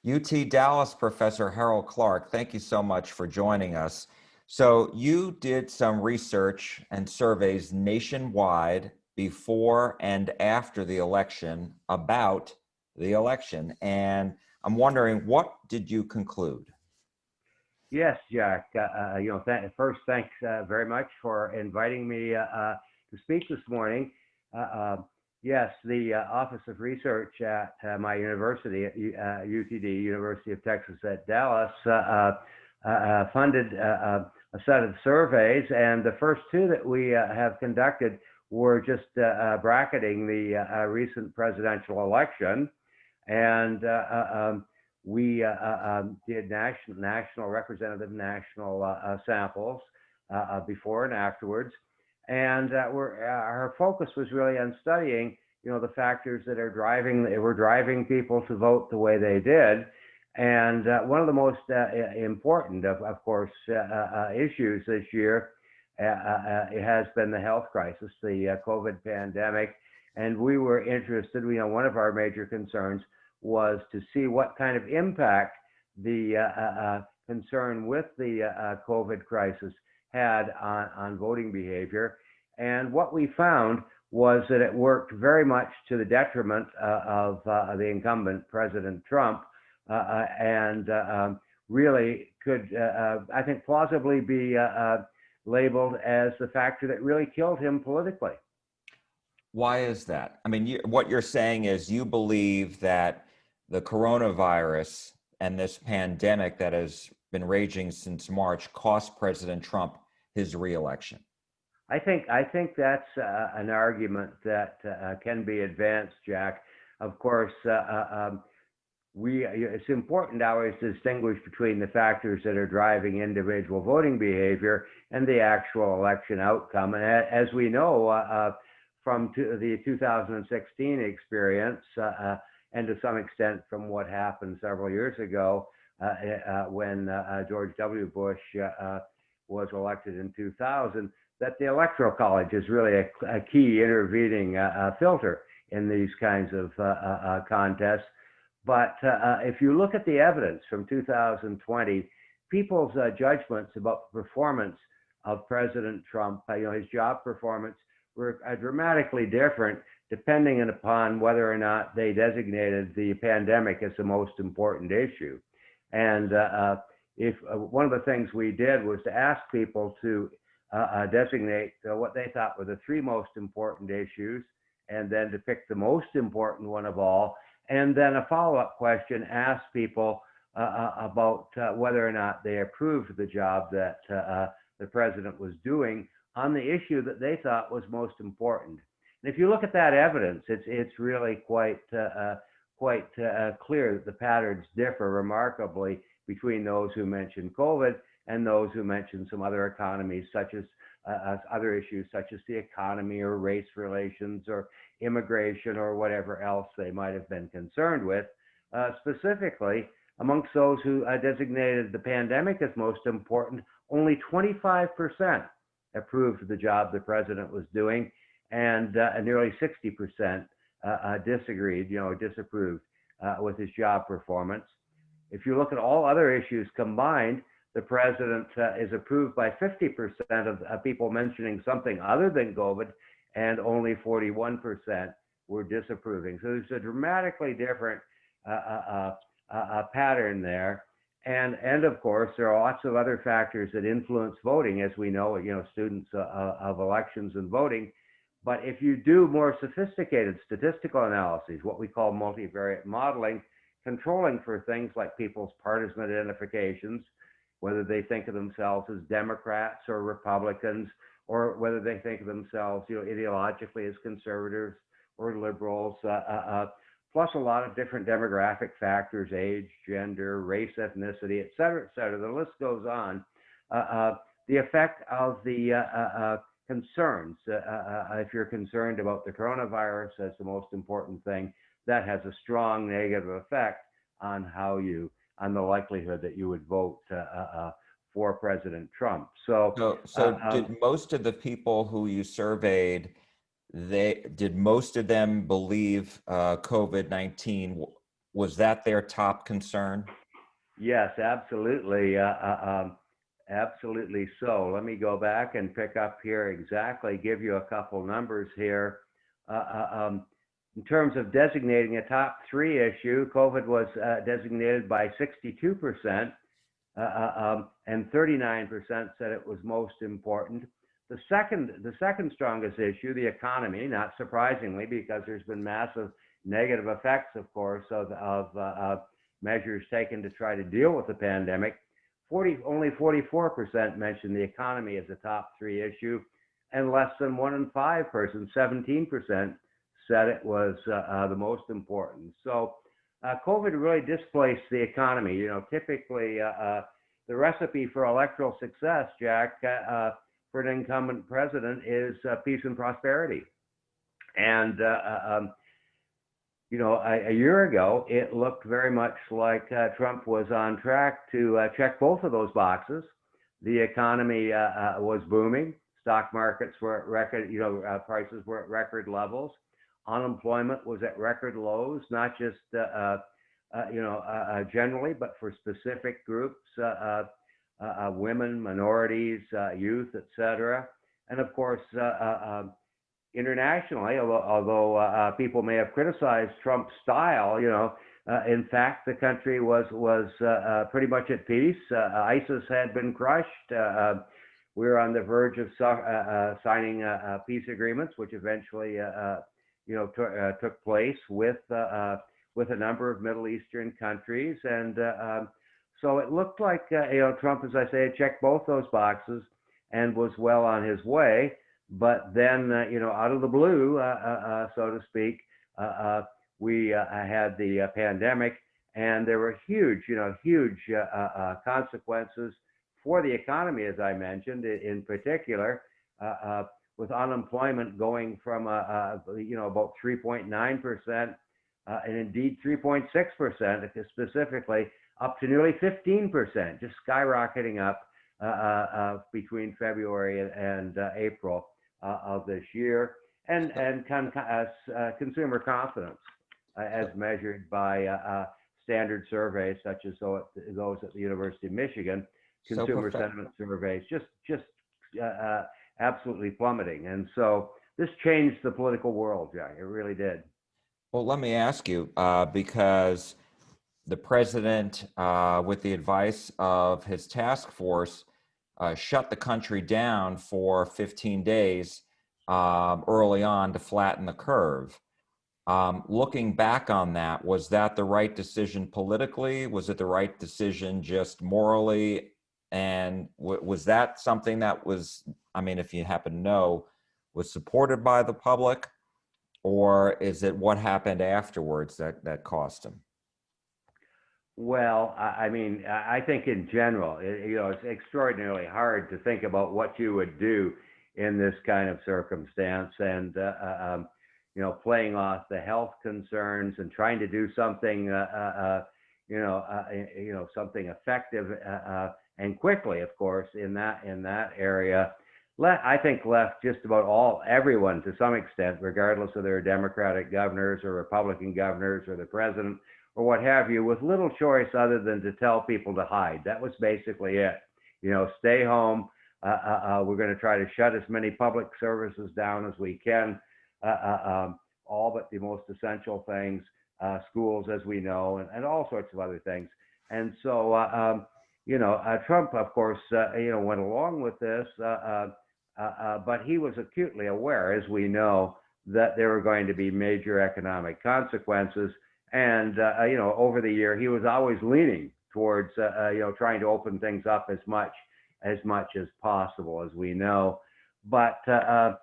UT Dallas professor Harold Clarke, thank you so much for joining us. So you did some research and surveys nationwide before and after the election about the election. And I'm wondering, what did you conclude? Yes, Jack. First, thanks very much for inviting me to speak this morning. Uh, uh, yes, the Office of Research at my university, at UTD, University of Texas at Dallas, funded a set of surveys, and the first two that we have conducted were just bracketing the recent presidential election. And we did national representative national samples before and afterwards, and our focus was really on studying, the factors that were driving people to vote the way they did. And one of the most important, of course, issues this year it has been the health crisis, the COVID pandemic. And we were interested, one of our major concerns was to see what kind of impact the concern with the COVID crisis had on voting behavior. And what we found was that it worked very much to the detriment of the incumbent President Trump, and really could, I think, plausibly be labeled as the factor that really killed him politically. Why is that? I mean, what you're saying is you believe that the coronavirus and this pandemic that has been raging since March cost President Trump his reelection. I think that's an argument that can be advanced, Jack. Of course, it's important always to distinguish between the factors that are driving individual voting behavior and the actual election outcome. And as we know from the 2016 experience, and to some extent from what happened several years ago when George W. Bush was elected in 2000, that the Electoral College is really a key intervening filter in these kinds of contests. But if you look at the evidence from 2020, people's judgments about the performance of President Trump, his job performance, were dramatically different depending upon whether or not they designated the pandemic as the most important issue. And if one of the things we did was to ask people to designate what they thought were the three most important issues, and then to pick the most important one of all. And then a follow-up question asked people about whether or not they approved the job that the president was doing on the issue that they thought was most important. And if you look at that evidence, it's really quite clear that the patterns differ remarkably between those who mention COVID and those who mention some other economies, such as other issues such as the economy or race relations or immigration or whatever else they might have been concerned with. Specifically, amongst those who designated the pandemic as most important, only 25% approved of the job the president was doing, and nearly 60% disagreed, disapproved with his job performance. If you look at all other issues combined, the president is approved by 50% of people mentioning something other than COVID, and only 41% were disapproving. So there's a dramatically different pattern there. And of course, there are lots of other factors that influence voting, as we know, students of elections and voting. But if you do more sophisticated statistical analyses, what we call multivariate modeling, controlling for things like people's partisan identifications, whether they think of themselves as Democrats or Republicans, or whether they think of themselves, ideologically as conservatives or liberals, plus a lot of different demographic factors, age, gender, race, ethnicity, et cetera, et cetera. The list goes on. The effect of the concerns, if you're concerned about the coronavirus as the most important thing, that has a strong negative effect on on the likelihood that you would vote for President Trump. So did most of the people who you surveyed, did most of them believe COVID-19 Was that their top concern? Yes, absolutely. Absolutely so. Let me go back and pick up here exactly, give you a couple numbers here. Uh, in terms of designating a top three issue, COVID was designated by 62%, and 39% said it was most important. The second strongest issue, the economy, not surprisingly, because there's been massive negative effects, of course, of measures taken to try to deal with the pandemic. Only 44% mentioned the economy as a top three issue, and less than 1 in 5 persons, 17%, said it was the most important. So COVID really displaced the economy. You know, typically the recipe for electoral success, Jack, for an incumbent president is peace and prosperity. And you know, a year ago, it looked very much like Trump was on track to check both of those boxes. The economy was booming. Stock markets were at record, prices were at record levels. Unemployment was at record lows, not just, generally, but for specific groups, women, minorities, youth, et cetera. And of course, internationally, although people may have criticized Trump's style, in fact, the country was pretty much at peace. ISIS had been crushed. We were on the verge of signing peace agreements, which eventually, took place with a number of Middle Eastern countries, and so it looked like Trump, as I say, had checked both those boxes and was well on his way. But then, out of the blue, so to speak, we had the pandemic, and there were huge consequences for the economy, as I mentioned, in particular, with unemployment going from about 3.9%, and indeed 3.6% specifically, up to nearly 15%, just skyrocketing up between February and April of this year, and consumer confidence, as measured by standard surveys such as those at the University of Michigan, consumer sentiment surveys, just absolutely plummeting. And so this changed the political world, Jack. It really did. Well, let me ask you, because the president, with the advice of his task force, shut the country down for 15 days early on to flatten the curve. Looking back on that, was that the right decision politically? Was it the right decision just morally? And was that something that was, I mean, if you happen to know, was supported by the public? Or is it what happened afterwards that cost him? Well, I think in general, it's extraordinarily hard to think about what you would do in this kind of circumstance, and playing off the health concerns and trying to do something, something effective and quickly, of course, in that area. I think left just about everyone to some extent, regardless of their Democratic governors or Republican governors or the president or what have you, with little choice other than to tell people to hide. That was basically it. Stay home. We're going to try to shut as many public services down as we can, all but the most essential things, schools, as we know, and all sorts of other things. And so, Trump, of course, went along with this, but he was acutely aware, as we know, that there were going to be major economic consequences. And, over the year, he was always leaning towards, trying to open things up as much as possible, as we know. But, the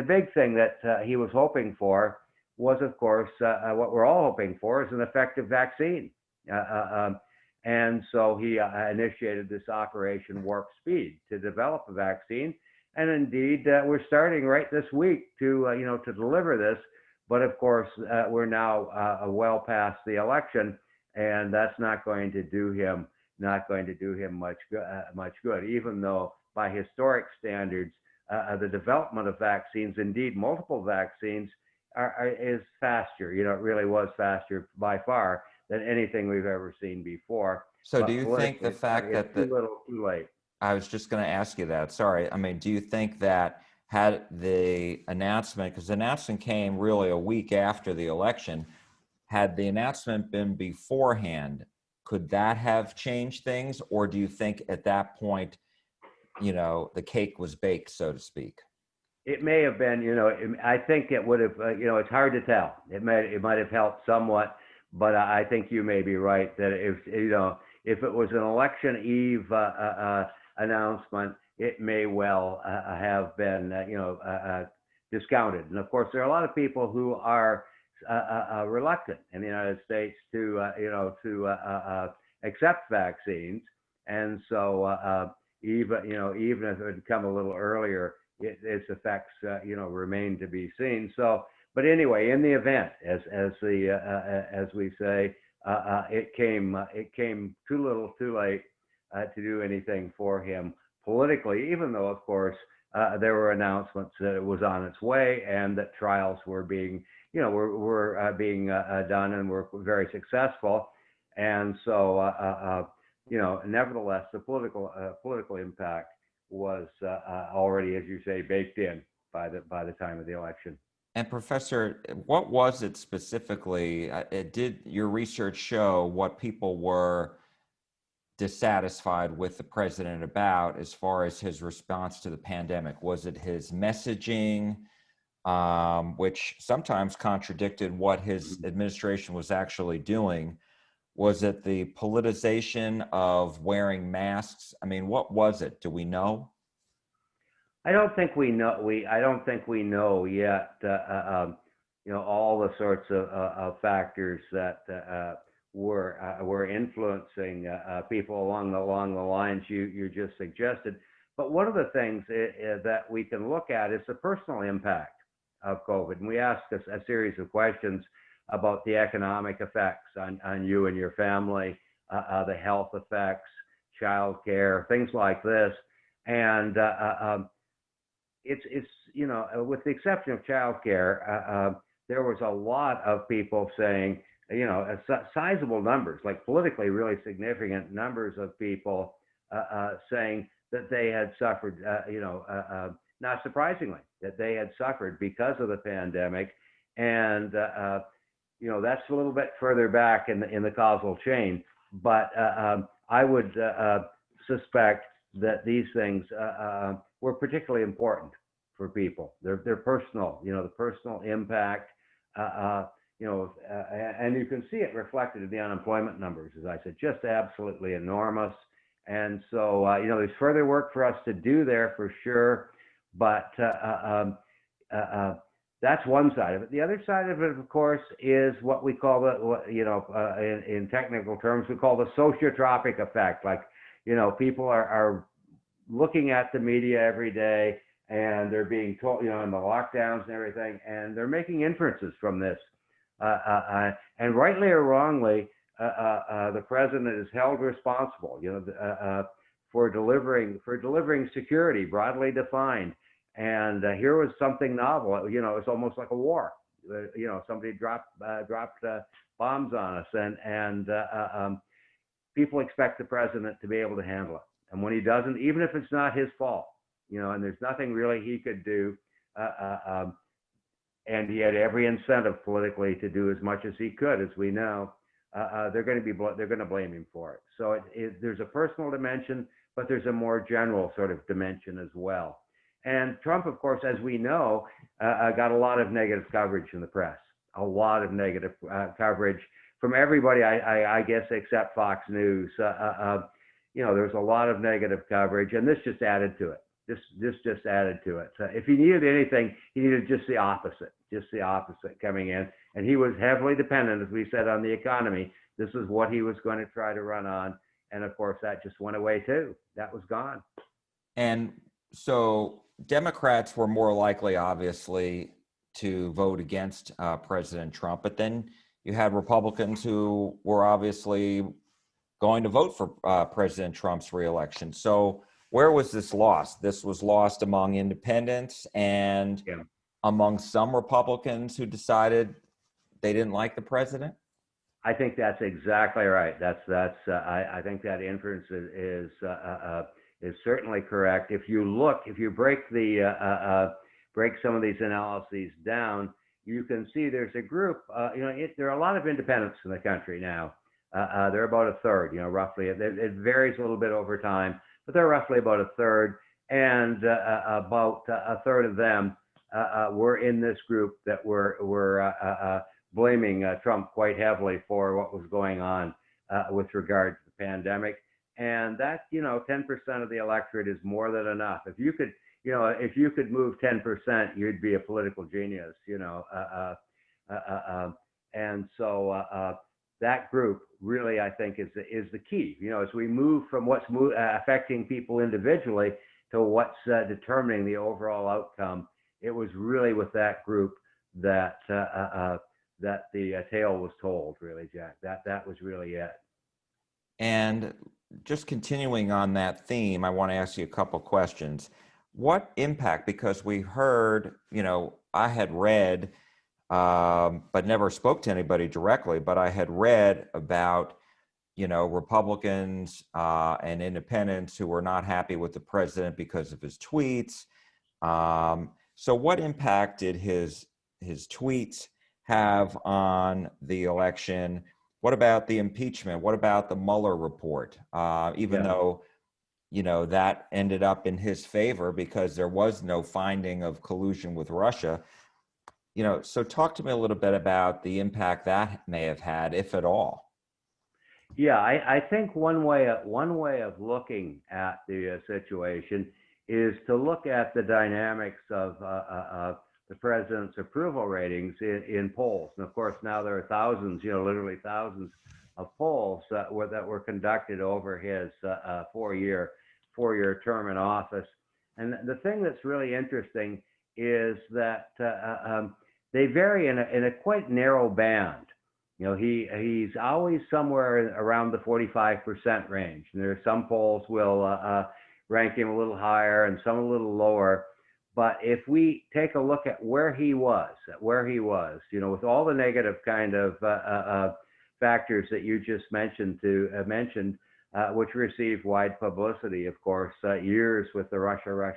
big thing that he was hoping for was, of course, what we're all hoping for is an effective vaccine. And so he initiated this Operation Warp Speed to develop a vaccine. And indeed, we're starting right this week to deliver this. But of course, we're now well past the election, and that's not going to do him much good. Even though, by historic standards, the development of vaccines, indeed multiple vaccines, is faster. You know, it really was faster by far than anything we've ever seen before. So do But you think the politically, fact it's that too little, too late. I was just going to ask you that. Sorry. I mean, do you think that had the announcement, because the announcement came really a week after the election, had the announcement been beforehand, could that have changed things? Or do you think at that point, the cake was baked, so to speak? It may have been, I think it would have, it's hard to tell. It might have helped somewhat, but I think you may be right that if it was an election eve announcement, it may well have been, discounted. And of course, there are a lot of people who are reluctant in the United States to accept vaccines, and so even if it had come a little earlier, its effects, remain to be seen. So, but anyway, in the event, as we say, it came too little, too late to do anything for him politically. Even though, of course, there were announcements that it was on its way and that trials were being, were being done and were very successful. And so, nevertheless, the political impact was already, as you say, baked in by the time of the election. And Professor, what was it specifically? Did your research show what people were dissatisfied with the president about as far as his response to the pandemic? Was it his messaging, which sometimes contradicted what his administration was actually doing? Was it the politicization of wearing masks? I mean, what was it? Do we know? I don't think we know. I don't think we know yet. All the sorts of factors that were influencing people along the lines you just suggested. But one of the things that we can look at is the personal impact of COVID, and we asked a series of questions about the economic effects on you and your family, the health effects, childcare, things like this, and it's with the exception of childcare, there was a lot of people saying, sizable numbers, like politically really significant numbers of people saying that they had suffered, not surprisingly, that they had suffered because of the pandemic, and that's a little bit further back in the causal chain, but I would suspect that these things were particularly important for people. They're personal, the personal impact, and you can see it reflected in the unemployment numbers, as I said, just absolutely enormous. And so, there's further work for us to do there for sure, but that's one side of it. The other side of it, of course, is what we call in technical terms, we call the sociotropic effect. Like, people are looking at the media every day, and they're being told, in the lockdowns and everything, and they're making inferences from this. And rightly or wrongly, the president is held responsible, for delivering security broadly defined. And here was something novel. It's almost like a war. Somebody dropped bombs on us, and people expect the president to be able to handle it. And when he doesn't, even if it's not his fault, and there's nothing really he could do, and he had every incentive politically to do as much as he could, as we know, they're going to blame him for it. So there's a personal dimension, but there's a more general sort of dimension as well. And Trump, of course, as we know, got a lot of negative coverage in the press, a lot of negative coverage from everybody, I guess, except Fox News. There's a lot of negative coverage, and this just added to it. This just added to it. So if he needed anything, he needed just the opposite coming in. And he was heavily dependent, as we said, on the economy. This is what he was going to try to run on. And of course, that just went away too. That was gone. And so Democrats were more likely, obviously, to vote against President Trump. But then you had Republicans who were obviously going to vote for President Trump's reelection. So where was this lost? This was lost among independents and Yeah. among some Republicans who decided they didn't like the president? I think that's exactly right. I think that inference is certainly correct. If you break some of these analyses down, you can see there's a group. There are a lot of independents in the country now. They're about a third, roughly. It varies a little bit over time, but they're roughly about a third, and about a third of them were in this group that were blaming Trump quite heavily for what was going on with regard to the pandemic. And that, 10% of the electorate is more than enough. If you could move 10%, you'd be a political genius, and so that group really, I think, is the key. As we move from what's affecting people individually to what's determining the overall outcome, it was really with that group that the tale was told. Really, Jack. That was really it. And just continuing on that theme, I want to ask you a couple questions. What impact, because we heard, I had read, but never spoke to anybody directly, but I had read about, Republicans and independents who were not happy with the president because of his tweets. So what impact did his tweets have on the election? What about the impeachment? What about the Mueller report? Even though, that ended up in his favor because there was no finding of collusion with Russia. So talk to me a little bit about the impact that may have had, if at all. Yeah, I think one way of looking at the situation is to look at the dynamics of the president's approval ratings in polls. And of course, now there are thousands, literally thousands of polls that were conducted over his four-year term in office. And the thing that's really interesting is that they vary in a quite narrow band. He's always somewhere around the 45% range. And there are some polls will rank him a little higher and some a little lower. But if we take a look at where he was, with all the negative kind of factors that you just mentioned, which received wide publicity, of course, years with the Russia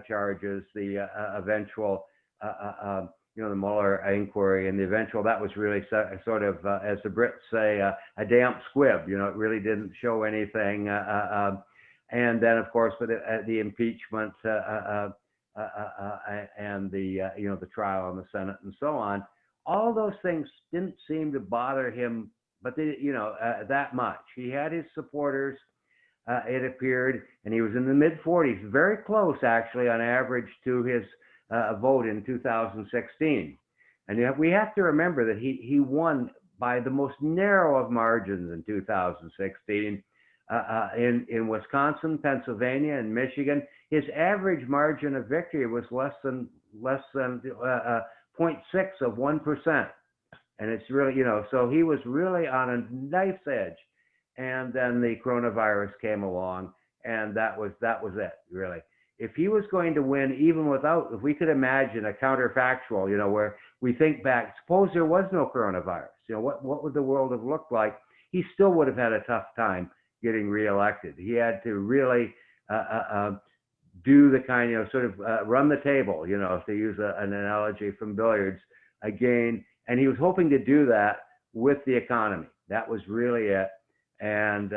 charges, the eventual, the Mueller inquiry, and the eventual, that was really sort of, as the Brits say, a damp squib. It really didn't show anything. And then, of course, with the impeachment and the trial in the Senate and so on, all those things didn't seem to bother him, but that much. He had his supporters, it appeared, and he was in the mid-40s, very close, actually, on average to his vote in 2016. And we have to remember that he won by the most narrow of margins in 2016. In Wisconsin, Pennsylvania, and Michigan, his average margin of victory was less than 0.6 of 1%. And it's really, so he was really on a knife's edge. And then the coronavirus came along, and that was it, really. If he was going to win, if we could imagine a counterfactual, where we think back, suppose there was no coronavirus, what would the world have looked like? He still would have had a tough time getting reelected. He had to really do the kind, run the table, to use an analogy from billiards again. And he was hoping to do that with the economy. That was really it. And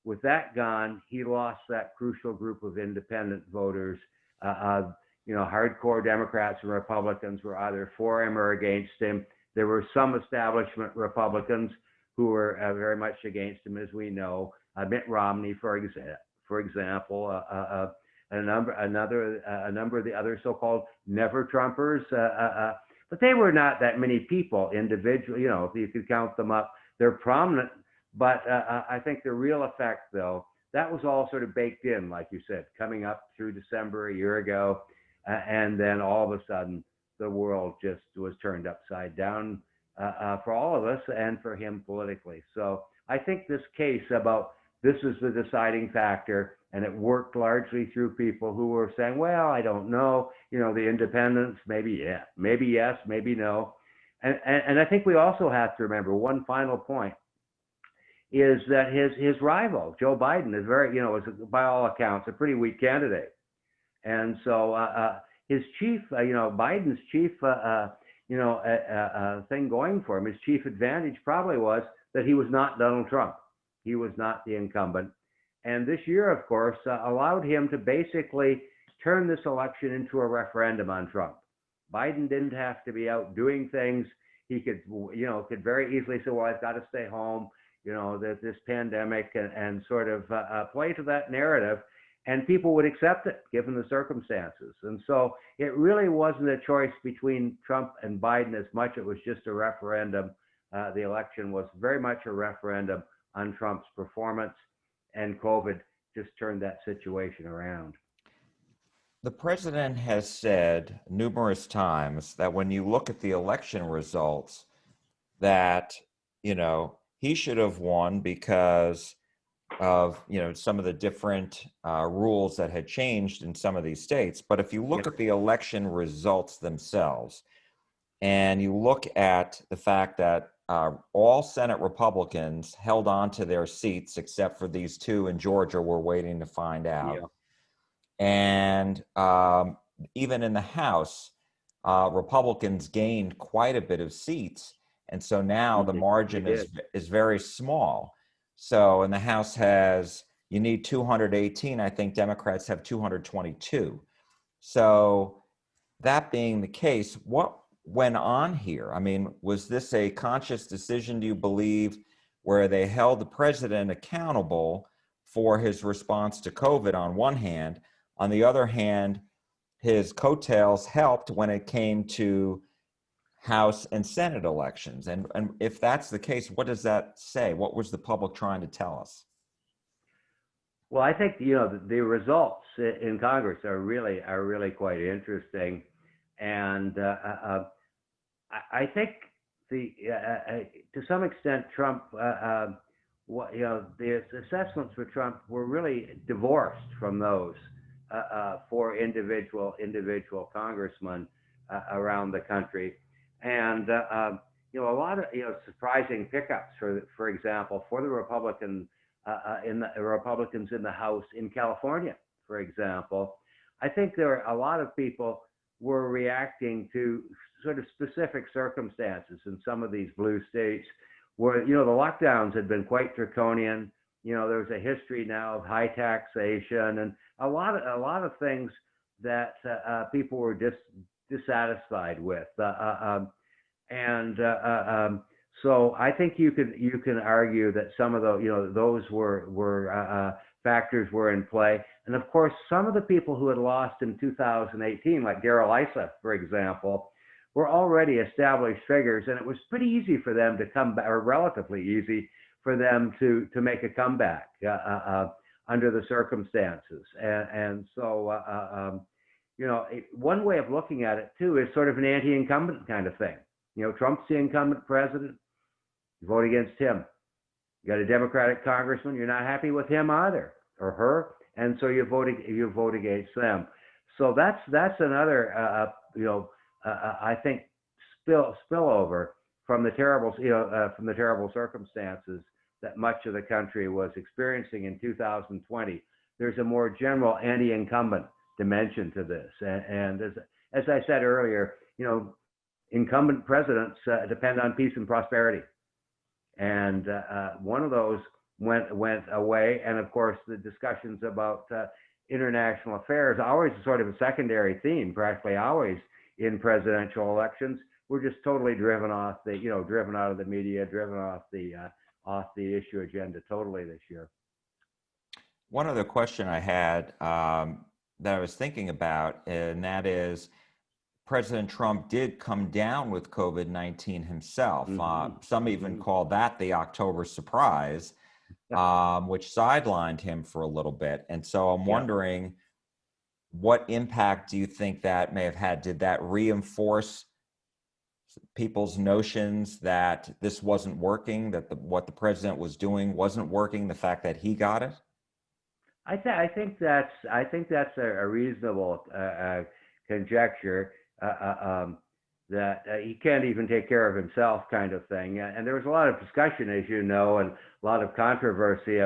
with that gone, he lost that crucial group of independent voters. Hardcore Democrats and Republicans were either for him or against him. There were some establishment Republicans who were very much against him, as we know. Mitt Romney, for example, a number of the other so-called never Trumpers, but they were not that many people individually. If you could count them up, they're prominent. But I think the real effect, though, that was all sort of baked in, like you said, coming up through December a year ago, and then all of a sudden the world just was turned upside down. For all of us and for him politically. So I think this case about this is the deciding factor, and it worked largely through people who were saying, well, I don't know, the independents, maybe yeah, maybe yes, maybe no. And I think we also have to remember one final point is that his rival, Joe Biden, is very, is by all accounts a pretty weak candidate. And so his chief, Biden's chief, thing going for him, his chief advantage probably was that he was not Donald Trump. He was not the incumbent. And this year, of course, allowed him to basically turn this election into a referendum on Trump. Biden didn't have to be out doing things. He could, could very easily say, well, I've got to stay home, this pandemic, and sort of play to that narrative. And people would accept it given the circumstances. And so it really wasn't a choice between Trump and Biden as much. It was just a referendum. The election was very much a referendum on Trump's performance, and COVID just turned that situation around. The president has said numerous times that when you look at the election results, that, he should have won because of some of the different rules that had changed in some of these states. But if you look at the election results themselves, and you look at the fact that all Senate Republicans held on to their seats, except for these two in Georgia, we're waiting to find out. Yeah. And even in the House, Republicans gained quite a bit of seats. And so now the margin is very small. So in the House you need 218. I think Democrats have 222. So that being the case, what went on here? I mean, was this a conscious decision, do you believe, where they held the president accountable for his response to COVID on one hand? On the other hand, his coattails helped when it came to House and Senate elections. And if that's the case, what does that say? What was the public trying to tell us? Well, I think the results in Congress are really quite interesting, and I think to some extent Trump, the assessments for Trump were really divorced from those for individual congressmen around the country. And a lot of surprising pickups, for example, for the Republicans in the House in California, for example. I think there are a lot of people were reacting to sort of specific circumstances in some of these blue states where the lockdowns had been quite draconian. There's a history now of high taxation and a lot of things that people were dissatisfied with, so I think you can argue that some of those were factors were in play, and of course some of the people who had lost in 2018, like Darrell Issa, for example, were already established figures, and it was pretty easy for them to come back, or relatively easy for them to make a comeback under the circumstances, and so. One way of looking at it too is sort of an anti-incumbent kind of thing. Trump's the incumbent president. You vote against him. You got a Democratic congressman. You're not happy with him either, or her, and so you vote against them. So that's another I think spillover from the terrible circumstances that much of the country was experiencing in 2020. There's a more general anti-incumbent dimension to this, and as I said earlier, incumbent presidents depend on peace and prosperity, and one of those went away. And of course, the discussions about international affairs, always sort of a secondary theme, practically always in presidential elections, were just totally driven off driven out of the media, driven off the issue agenda totally this year. One other question I had that I was thinking about, and that is, President Trump did come down with COVID-19 himself. Some even call that the October surprise, which sidelined him for a little bit. And so I'm wondering, what impact do you think that may have had? Did that reinforce people's notions that this wasn't working, that what the president was doing wasn't working, the fact that he got it? I think that's a reasonable conjecture, that he can't even take care of himself, kind of thing. And there was a lot of discussion, as you know, and a lot of controversy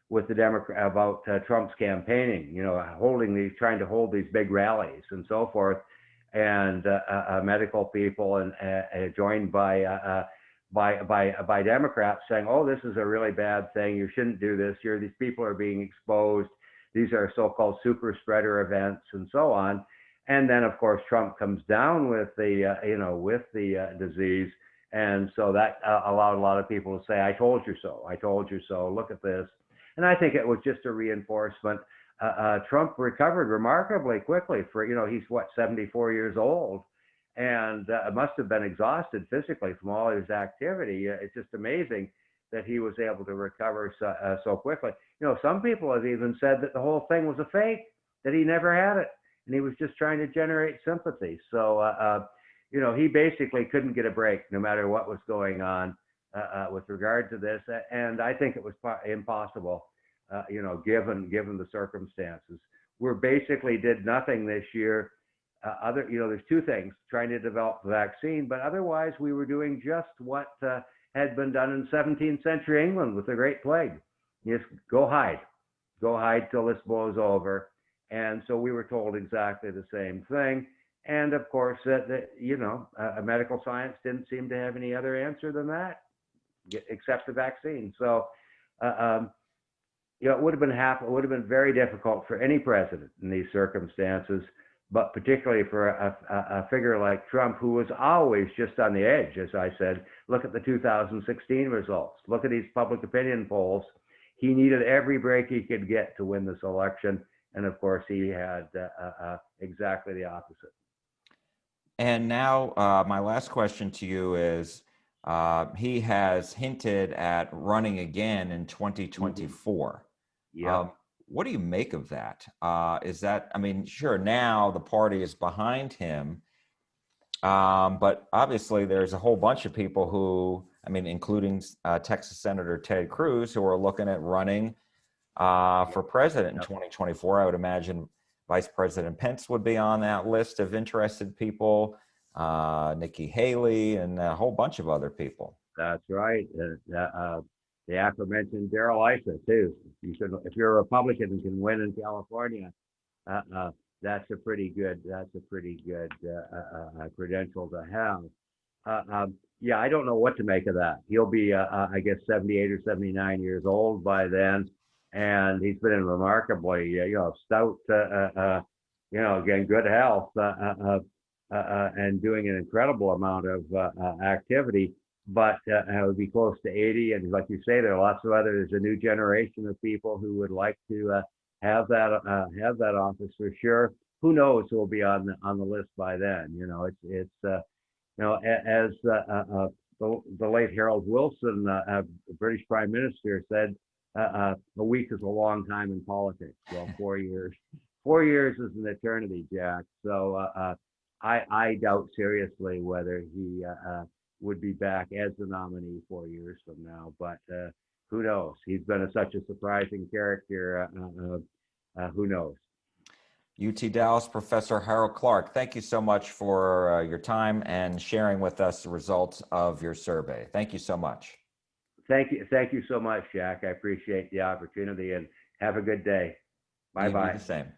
with the Democrat about Trump's campaigning. You know, trying to hold these big rallies and so forth, and medical people and joined by Democrats saying, "Oh, this is a really bad thing. You shouldn't do this. These people are being exposed. These are so-called super spreader events," and so on. And then, of course, Trump comes down with the disease, and so that allowed a lot of people to say, "I told you so. I told you so. Look at this." And I think it was just a reinforcement. Trump recovered remarkably quickly. He's 74 years old, and must have been exhausted physically from all his activity. It's just amazing that he was able to recover so quickly. Some people have even said that the whole thing was a fake, that he never had it, and he was just trying to generate sympathy. So, he basically couldn't get a break no matter what was going on with regard to this. And I think it was impossible, given the circumstances. We basically did nothing this year. There's two things: trying to develop the vaccine, but otherwise we were doing just what had been done in 17th century England with the Great Plague. Just go hide till this blows over. And so we were told exactly the same thing. And of course, medical science didn't seem to have any other answer than that, except the vaccine. So, it would have been very difficult for any president in these circumstances, but particularly for a figure like Trump, who was always just on the edge. As I said, look at the 2016 results. Look at these public opinion polls. He needed every break he could get to win this election. And of course, he had exactly the opposite. And now my last question to you is, he has hinted at running again in 2024. Yeah. What do you make of that? Sure, now the party is behind him, but obviously there's a whole bunch of people who, including Texas Senator Ted Cruz, who are looking at running for president in 2024. I would imagine Vice President Pence would be on that list of interested people, Nikki Haley, and a whole bunch of other people. That's right. The aforementioned Darrell Issa too. If you're a Republican and can win in California, that's a pretty good credential to have. Yeah, I don't know what to make of that. He'll be, I guess, 78 or 79 years old by then, and he's been in remarkably, stout, again, good health, and doing an incredible amount of activity. But it would be close to 80, and like you say, there are lots of there's a new generation of people who would like to have that office for sure. Who knows who will be on the list by then? As the late Harold Wilson, British Prime Minister, said, a week is a long time in politics. Well, 4 years. 4 years is an eternity, Jack. So I doubt seriously whether he would be back as the nominee 4 years from now. But who knows? He's been such a surprising character. Who knows? UT Dallas Professor Harold Clarke, thank you so much for your time and sharing with us the results of your survey. Thank you so much. Thank you so much, Jack. I appreciate the opportunity, and have a good day. Bye-bye. You do the same.